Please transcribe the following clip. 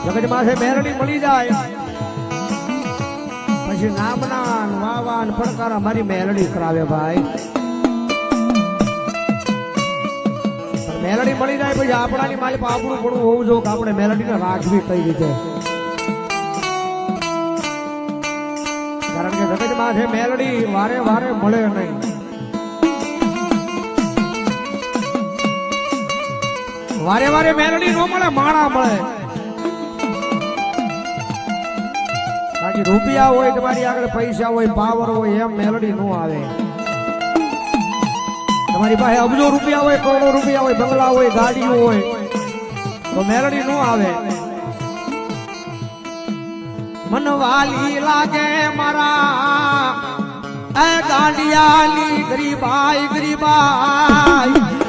જગત માથે મેરડી મળી જાય પછી નામના વાવા પડકારા મારી મેલડી કરાવે ભાઈ. મેલડી મળી જાય પછી આપણાની માલિક આપણું પણ હોવું જોઈએ કે આપણે મેલડીને રાખવી કઈ રીતે. કારણ કે જગત માથે મેલડી વારે વારે મળે નહીં. વારે વારે મેલડી નો મળે, માણા મળે. બાકી રૂપિયા હોય તમારી આગળ, પૈસા હોય, પાવર હોય, એમ મેલડી નો આવે. તમારી પાસે અબજો રૂપિયા હોય, કરોડો રૂપિયા હોય, બંગલા હોય, ગાડીઓ હોય, તો મેલડી નો આવે. મન વાલી લાગે મારા ગાંડિયાલી ગરીબાઈ ગરીબાઈ